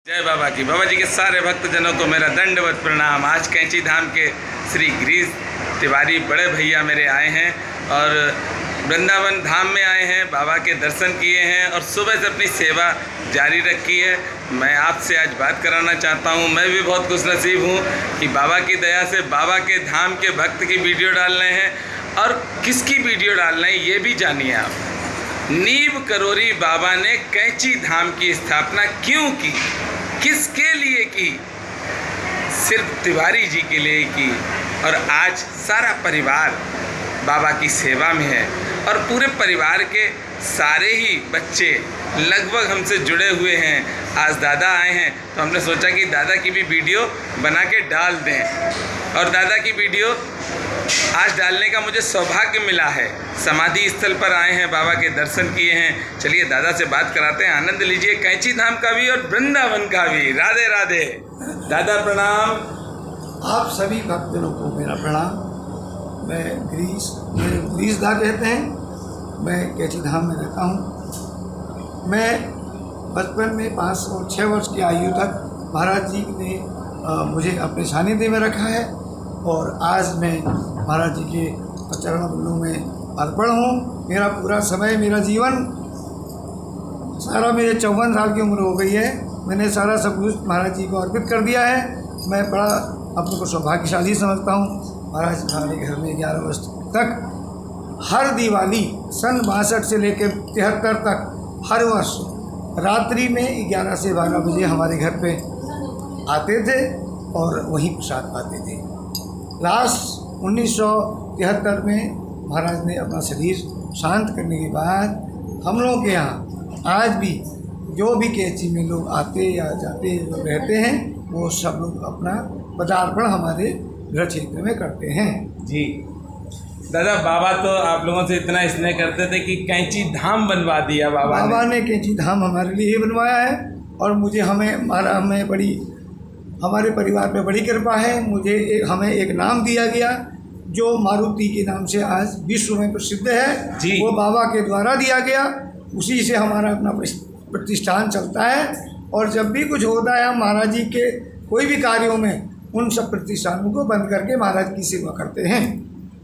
जय बाबा की। बाबा जी के सारे भक्तजनों को मेरा दंडवत प्रणाम। आज कैंची धाम के श्री गिरीश तिवारी बड़े भैया मेरे आए हैं और वृंदावन धाम में आए हैं, बाबा के दर्शन किए हैं और सुबह से अपनी सेवा जारी रखी है। मैं आपसे आज बात कराना चाहता हूं। मैं भी बहुत खुशनसीब हूं कि बाबा की दया से बाबा के धाम के भक्त की वीडियो डाल रहे हैं और किसकी वीडियो डाल रहे हैं ये भी जानिए आप। नीव करोरी बाबा ने कैंची धाम की स्थापना क्यों की, किसके लिए की? सिर्फ तिवारी जी के लिए की और आज सारा परिवार बाबा की सेवा में है और पूरे परिवार के सारे ही बच्चे लगभग हमसे जुड़े हुए हैं। आज दादा आए हैं तो हमने सोचा कि दादा की भी वीडियो बना के डाल दें और दादा की वीडियो आज डालने का मुझे सौभाग्य मिला है। समाधि स्थल पर आए हैं, बाबा के दर्शन किए हैं। चलिए दादा से बात कराते हैं, आनंद लीजिए कैंची धाम का भी और वृंदावन का भी। राधे राधे। दादा प्रणाम। आप सभी भक्तों को मेरा प्रणाम। मैं गिरीश दा कहते हैं। मैं कैंची धाम में रहता हूँ। मैं बचपन में 5 और 6 वर्ष की आयु तक महाराज जी ने मुझे अपने सानिध्य में रखा है और आज मैं महाराज जी के चरणों में अर्पण हूँ। मेरा पूरा समय, मेरा जीवन सारा, मेरे 54 साल की उम्र हो गई है, मैंने सारा सब कुछ महाराज जी को अर्पित कर दिया है। मैं बड़ा अपने को सौभाग्यशाली समझता हूँ। महाराज हमारे घर में 11 वर्ष तक हर दिवाली सन 62 से लेकर 73 तक हर वर्ष रात्रि में 11 से 12 बजे हमारे घर पे आते थे और वहीं प्रसाद पाते थे। लास्ट 1973 में महाराज ने अपना शरीर शांत करने के बाद हम लोगों के यहाँ आज भी जो भी कैंची में लोग आते या जाते रहते हैं वो सब लोग अपना पदार्पण हमारे गृह क्षेत्र में करते हैं। जी दादा, बाबा तो आप लोगों से इतना स्नेह करते थे कि कैंची धाम बनवा दिया बाबा ने कैंची धाम हमारे लिए ही बनवाया है और मुझे हमारे परिवार पे बड़ी कृपा है। हमें एक नाम दिया गया जो मारुति के नाम से आज विश्व में प्रसिद्ध है जी। वो बाबा के द्वारा दिया गया, उसी से हमारा अपना प्रतिष्ठान चलता है और जब भी कुछ होता है हम महाराज जी के कोई भी कार्यों में उन सब प्रतिष्ठानों को बंद करके महाराज की सेवा करते हैं।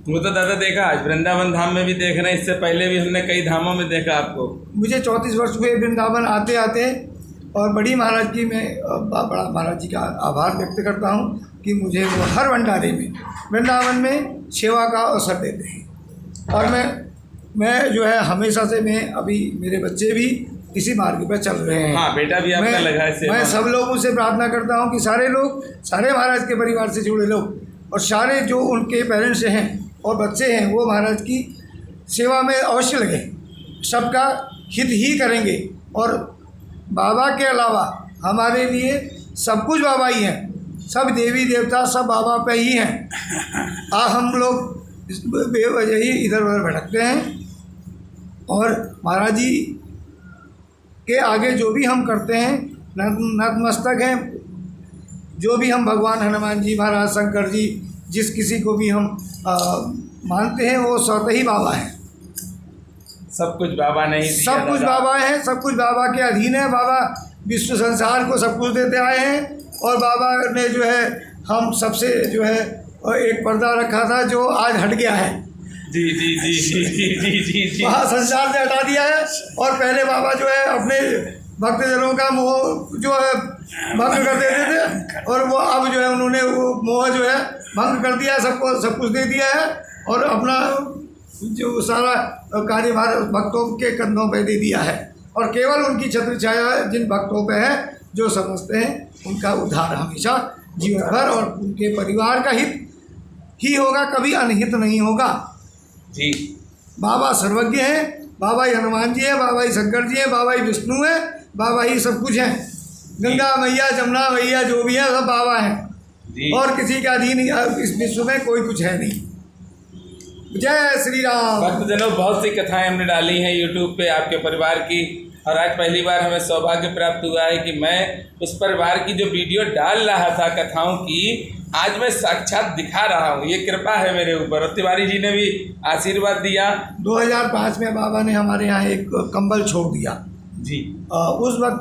वो तो दादा देखा, आज वृंदावन धाम में भी देख रहे हैं, इससे पहले भी हमने कई धामों में देखा आपको। मुझे 34 वर्ष हुए वृंदावन आते आते और बड़ी महाराज की मैं बड़ा महाराज जी का आभार व्यक्त करता हूँ कि मुझे वो हर भंडारे में वृंदावन में सेवा का अवसर देते हैं और मैं जो है हमेशा से मैं अभी मेरे बच्चे भी इसी मार्ग पर चल रहे हैं। हाँ, बेटा भी आपका लगा है। मैं सब लोगों से प्रार्थना करता हूँ कि सारे लोग, सारे महाराज के परिवार से जुड़े लोग और सारे जो उनके पेरेंट्स हैं और बच्चे हैं वो महाराज की सेवा में अवश्य लगे, सबका हित ही करेंगे। और बाबा के अलावा हमारे लिए सब कुछ बाबा ही हैं, सब देवी देवता सब बाबा पे ही हैं। हम लोग बेवजह ही इधर उधर भटकते हैं और महाराज जी के आगे जो भी हम करते हैं नतमस्तक हैं। जो भी हम भगवान हनुमान जी, महाराज शंकर जी, जिस किसी को भी हम मानते हैं वो स्वतः ही बाबा हैं। सब कुछ बाबा नहीं, सब कुछ बाबा है, सब कुछ बाबा के अधीन है। बाबा विश्व संसार को सब कुछ देते आए हैं और बाबा ने जो है हम सबसे जो है एक पर्दा रखा था जो आज हट गया है। जी जी जी जी जी जी जी जी वहाँ संसार से हटा दिया है और पहले बाबा जो है अपने भक्तजनों का मोह जो है भंग कर देते थे और वो अब जो है उन्होंने वो मोह जो है भंग कर दिया है, सबको सब कुछ दे दिया है और अपना जो सारा कार्यभार भक्तों के कंधों पे दे दिया है और केवल उनकी छत्र छाया जिन भक्तों पे है जो समझते हैं उनका उद्धार हमेशा जीवन भर और उनके परिवार का हित ही होगा, कभी अनहित नहीं होगा। जी बाबा सर्वज्ञ हैं, बाबा ही हनुमान जी हैं, बाबा ही शंकर जी हैं, बाबा ही विष्णु हैं, बाबा ही सब कुछ हैं। गंगा मैया, जमुना मैया जो भी है सब बाबा हैं और किसी का अधीन इस विश्व में कोई कुछ है नहीं। जय श्री राम। भक्तजनों, बहुत सी कथाएं हमने डाली हैं यूट्यूब पे आपके परिवार की और आज पहली बार हमें सौभाग्य प्राप्त हुआ है कि मैं उस परिवार की जो वीडियो डाल रहा था कथाओं की, आज मैं साक्षात दिखा रहा हूँ। ये कृपा है मेरे ऊपर और तिवारी जी ने भी आशीर्वाद दिया। 2005 में बाबा ने हमारे यहाँ एक कंबल छोड़ दिया जी। उस वक्त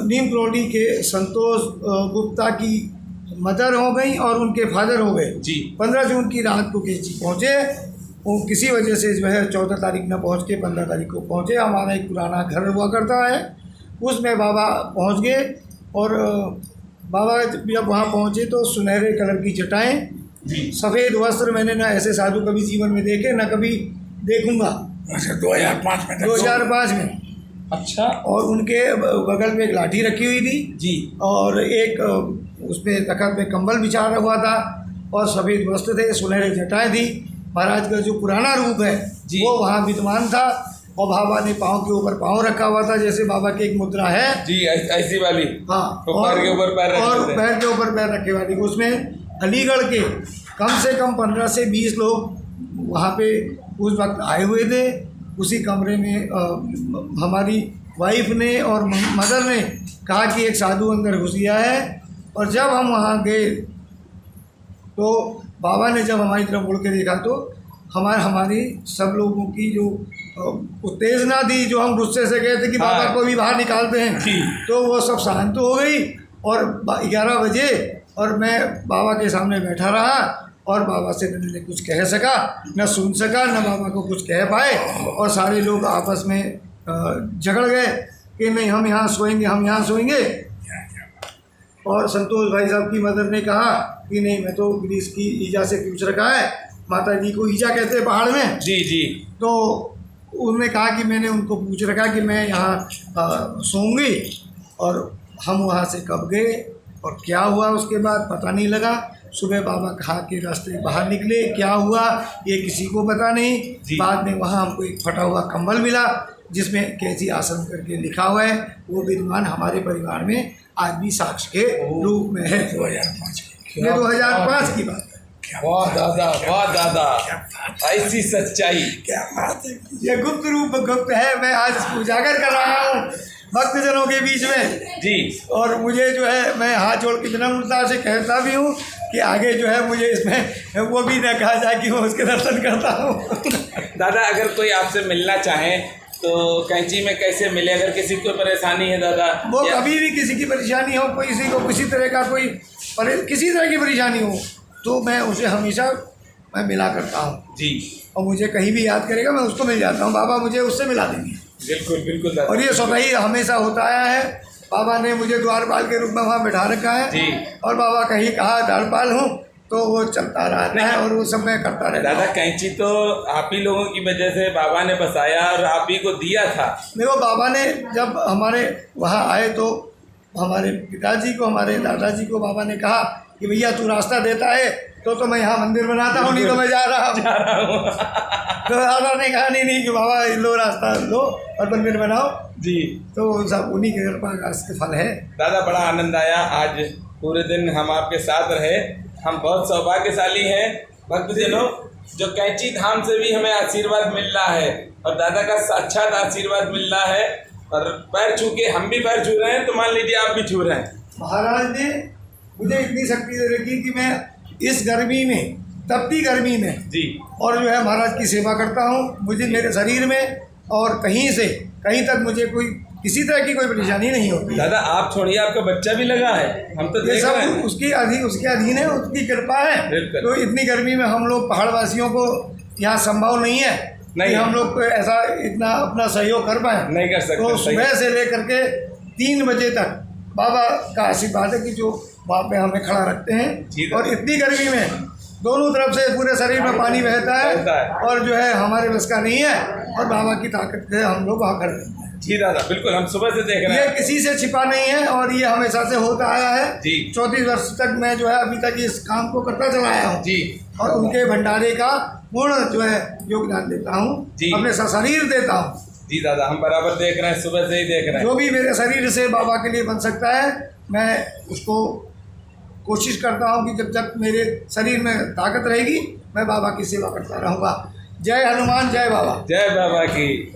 नीम करोली के संतोष गुप्ता की मदर हो गई और उनके फादर हो गए जी। 15 जून की रात को कैंची पहुँचे। वो किसी वजह से जो है 14 तारीख न पहुँच के 15 तारीख को पहुँचे। हमारा एक पुराना घर हुआ करता है, उसमें बाबा पहुँच गए और बाबा जब वहाँ पहुँचे तो सुनहरे कलर की जटाएँ, सफ़ेद वस्त्र, मैंने ना ऐसे साधु कभी जीवन में देखे ना कभी देखूंगा। अच्छा 2005 में 2005 में। अच्छा। और उनके बगल में एक लाठी रखी हुई थी जी। और एक उसमें तखत में कंबल बिछा हुआ था और सफ़ेद वस्त्र थे, सुनहरे जटाएँ थी। महाराज का जो पुराना रूप है वो वहाँ विद्यमान था और बाबा ने पाँव के ऊपर पाँव रखा हुआ था, जैसे बाबा की एक मुद्रा है जी, ऐसी वाली। हाँ, तो पैर के ऊपर पैर रखे और थे। पैर के ऊपर पैर रखे वाली। उसमें अलीगढ़ के कम से कम 15 से 20 लोग वहाँ पे उस वक्त आए हुए थे। उसी कमरे में हमारी वाइफ ने और मदर ने कहा कि एक साधु अंदर घुस गया है। और जब हम वहाँ गए तो बाबा ने जब हमारी तरफ मुड़ के देखा तो हमारी सब लोगों की जो उत्तेजना थी, जो हम गुस्से से गए थे कि बाबा को भी बाहर निकालते हैं, तो वो सब शांत हो गई। और 11 बजे और मैं बाबा के सामने बैठा रहा और बाबा से न कुछ कह सका, न सुन सका, न बाबा को कुछ कह पाए। और सारे लोग आपस में झगड़ गए कि नहीं हम यहाँ सोएंगे, हम यहाँ सोएंगे। और संतोष भाई साहब की मदर ने कहा कि नहीं, मैं तो ग्रीस की ईजा से पूछ रखा है, माता जी को ईजा कहते हैं पहाड़ में। जी जी। तो उन्होंने कहा कि मैंने उनको पूछ रखा कि मैं यहाँ सोऊंगी। और हम वहाँ से कब गए और क्या हुआ उसके बाद पता नहीं लगा। सुबह बाबा खा के रास्ते बाहर निकले, क्या हुआ ये किसी को पता नहीं। बाद में वहाँ हमको एक फटा हुआ कंबल मिला जिसमें कैंची आसन करके लिखा हुआ है, वो विद्यमान हमारे परिवार में आज भी साक्ष्य के रूप में है। 2005 की बात है। वाह दादा, वाह दादा, ऐसी सच्चाई। क्या बात है, ये गुप्त रूप गुप्त है, मैं आज उजागर कर रहा हूँ भक्तजनों के बीच में जी। और मुझे जो है मैं हाथ जोड़ के विनम्रता से कहता भी हूँ कि आगे जो है मुझे इसमें वो भी न कहा जाए कि मैं उसके दर्शन करता हूँ। दादा अगर कोई आपसे मिलना चाहे तो कैंची में कैसे मिले? अगर किसी को परेशानी है दादा, वो कभी भी किसी की परेशानी हो, किसी को किसी तरह का किसी तरह की परेशानी हो तो मैं उसे हमेशा मैं मिला करता हूँ जी। और मुझे कहीं भी याद करेगा मैं उसको मिल जाता हूँ, बाबा मुझे उससे मिला देंगे। बिल्कुल बिल्कुल दादा। और ये स्वतः ही हमेशा होता आया है। बाबा ने मुझे द्वारपाल के रूप में वहाँ बैठा रखा है जी। और बाबा कहीं कहा द्वारपाल हूँ तो वो चलता रहता है और वो सब मैं करता रहता हूँ। दादा कैंची तो आप ही लोगों की वजह से बाबा ने बसाया और आप ही को दिया था। देखो बाबा ने जब हमारे वहाँ आए तो हमारे पिताजी को, हमारे दादाजी को बाबा ने कहा कि भैया तू रास्ता देता है तो मैं यहाँ मंदिर बनाता हूँ, नहीं तो मैं जा रहा हूँ। तो दादा ने कहा नहीं कि बाबा लो रास्ता लो और मंदिर बनाओ जी। तो सब उन्हीं के कृपा का फल है। दादा बड़ा आनंद आया, आज पूरे दिन हम आपके साथ रहे। हम बहुत सौभाग्यशाली हैं भक्तजनों, जो कैंची धाम से भी हमें आशीर्वाद मिल रहा है और दादा का साक्षात आशीर्वाद मिल रहा है। और पैर छू के हम भी पैर छू रहे हैं तो मान लीजिए आप भी छू रहे हैं। महाराज ने मुझे इतनी शक्ति दे रखी कि मैं इस गर्मी में, तपती गर्मी में जी, और जो है महाराज की सेवा करता हूँ। मुझे मेरे शरीर में और कहीं से कहीं तक मुझे कोई किसी तरह की कोई परेशानी नहीं होती। दादा आप छोड़िए, आपका बच्चा भी लगा है, हम तो ये देख रहे सब हैं। उसके अधीन है, उसकी कृपा है। बिल्कुल। तो इतनी गर्मी में हम लोग पहाड़वासियों को यहाँ संभव नहीं है कि हम लोग ऐसा इतना अपना सहयोग कर पाए। नहीं कर सकते। तो सुबह से लेकर के 3 बजे तक बाबा का आशीर्वाद है कि जो वहाँ पे हमें खड़ा रखते हैं। और इतनी गर्मी में दोनों तरफ से पूरे शरीर में पानी बहता है और जो है हमारे बस का नहीं है और बाबा की ताकत से हम लोग वहाँ कर देते हैं। जी दादा बिल्कुल, हम सुबह से देख रहे हैं। ये किसी से छिपा नहीं है और ये हमेशा से होता आया है जी। 34 वर्ष तक मैं जो है अभी तक इस काम को करता चला आया हूँ जी। और उनके भंडारे का पूर्ण जो है योगदान देता हूँ, अपने शरीर देता हूँ। जी दादा हम बराबर देख रहे हैं, सुबह से ही देख रहे हैं। जो भी मेरे शरीर से बाबा के लिए बन सकता है मैं उसको कोशिश करता हूँ कि जब तक मेरे शरीर में ताकत रहेगी मैं बाबा की सेवा करता रहूँगा। जय हनुमान, जय बाबा। जय बाबा की।